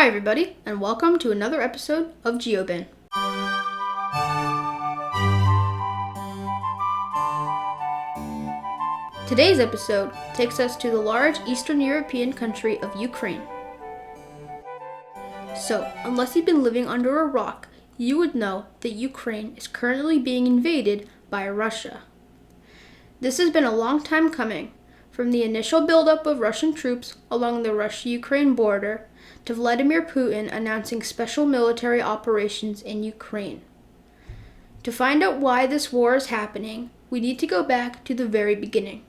Hi everybody, and welcome to another episode of Joby. Today's episode takes us to the large Eastern European country of Ukraine. So, unless you've been living under a rock, you would know that Ukraine is currently being invaded by Russia. This has been a long time coming, from the initial buildup of Russian troops along the Russia-Ukraine border to Vladimir Putin announcing special military operations in Ukraine. To find out why this war is happening, we need to go back to the very beginning.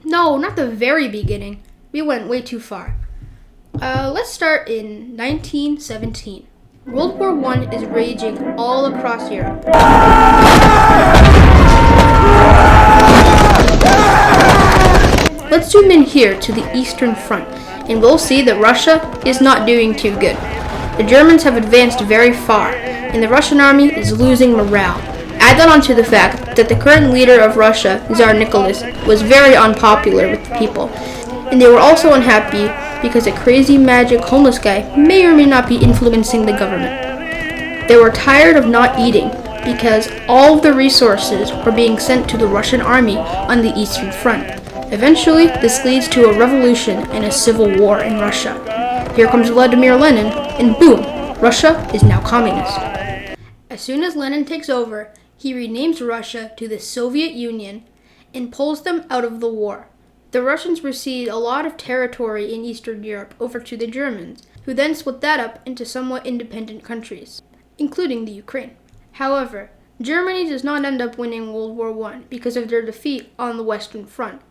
No, not the very beginning. We went way too far. Let's start in 1917. World War I is raging all across Europe. Let's zoom in here to the Eastern Front, and we'll see that Russia is not doing too good. The Germans have advanced very far, and the Russian army is losing morale. Add that onto the fact that the current leader of Russia, Tsar Nicholas, was very unpopular with the people, and they were also unhappy because a crazy magic homeless guy may or may not be influencing the government. They were tired of not eating because all of the resources were being sent to the Russian army on the Eastern Front. Eventually, this leads to a revolution and a civil war in Russia. Here comes Vladimir Lenin, and boom, Russia is now communist. As soon as Lenin takes over, he renames Russia to the Soviet Union and pulls them out of the war. The Russians recede a lot of territory in Eastern Europe over to the Germans, who then split that up into somewhat independent countries, including the Ukraine. However, Germany does not end up winning World War I because of their defeat on the Western Front.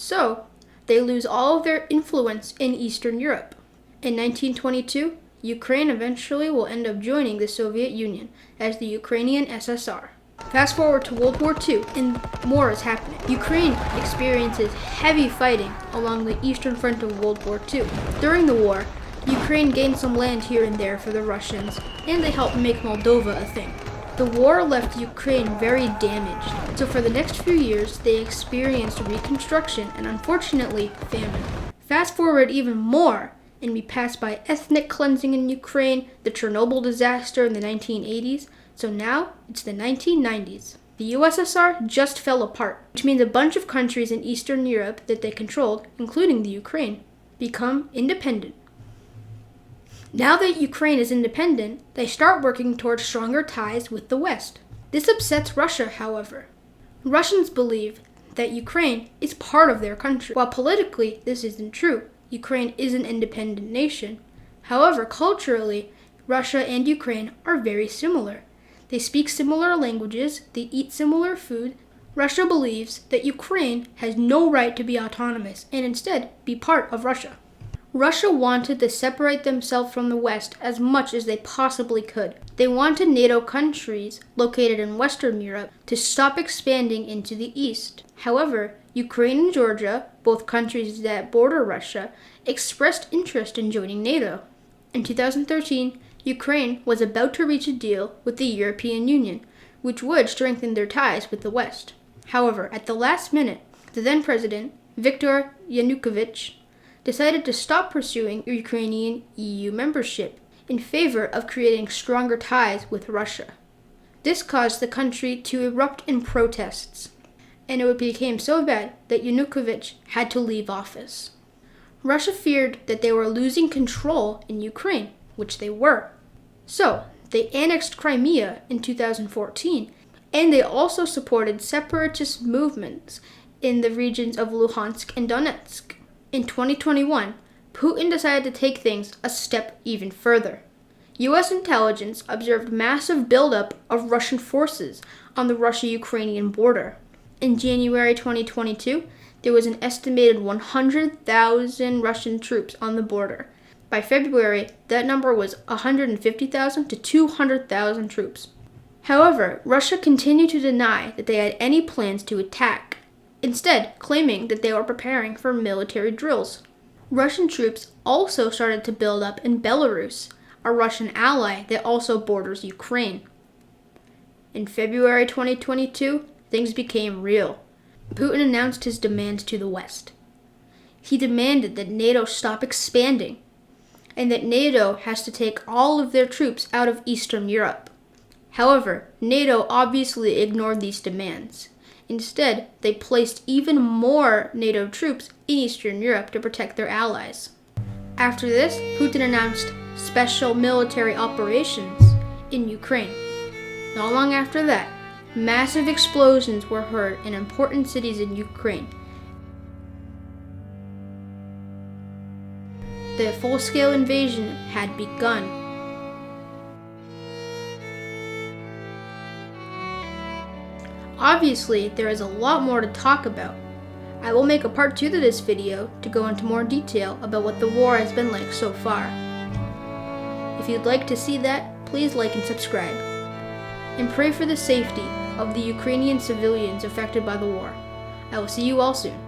So, they lose all of their influence in Eastern Europe. In 1922, Ukraine eventually will end up joining the Soviet Union as the Ukrainian SSR. Fast forward to World War II, and more is happening. Ukraine experiences heavy fighting along the eastern front of World War II. During the war, Ukraine gained some land here and there for the Russians, and they helped make Moldova a thing. The war left Ukraine very damaged, so for the next few years, they experienced reconstruction and unfortunately, famine. Fast forward even more, and we pass by ethnic cleansing in Ukraine, the Chernobyl disaster in the 1980s, so now it's the 1990s. The USSR just fell apart, which means a bunch of countries in Eastern Europe that they controlled, including the Ukraine, become independent. Now that Ukraine is independent, they start working towards stronger ties with the West. This upsets Russia, however. Russians believe that Ukraine is part of their country. While politically this isn't true, Ukraine is an independent nation. However, culturally, Russia and Ukraine are very similar. They speak similar languages, they eat similar food. Russia believes that Ukraine has no right to be autonomous and instead be part of Russia. Russia wanted to separate themselves from the West as much as they possibly could. They wanted NATO countries located in Western Europe to stop expanding into the East. However, Ukraine and Georgia, both countries that border Russia, expressed interest in joining NATO. In 2013, Ukraine was about to reach a deal with the European Union, which would strengthen their ties with the West. However, at the last minute, the then president, Viktor Yanukovych, decided to stop pursuing Ukrainian EU membership in favor of creating stronger ties with Russia. This caused the country to erupt in protests, and it became so bad that Yanukovych had to leave office. Russia feared that they were losing control in Ukraine, which they were. So, they annexed Crimea in 2014, and they also supported separatist movements in the regions of Luhansk and Donetsk. In 2021, Putin decided to take things a step even further. U.S. intelligence observed massive buildup of Russian forces on the Russia-Ukrainian border. In January 2022, there was an estimated 100,000 Russian troops on the border. By February, that number was 150,000 to 200,000 troops. However, Russia continued to deny that they had any plans to attack, instead claiming that they were preparing for military drills. Russian troops also started to build up in Belarus, a Russian ally that also borders Ukraine. In February 2022, things became real. Putin announced his demands to the West. he demanded that NATO stop expanding and that NATO has to take all of their troops out of Eastern Europe. However, NATO obviously ignored these demands. Instead, they placed even more NATO troops in Eastern Europe to protect their allies. After this, Putin announced special military operations in Ukraine. Not long after that, massive explosions were heard in important cities in Ukraine. The full-scale invasion had begun. Obviously, there is a lot more to talk about. I will make a part 2 to this video to go into more detail about what the war has been like so far. If you'd like to see that, please like and subscribe. And pray for the safety of the Ukrainian civilians affected by the war. I will see you all soon.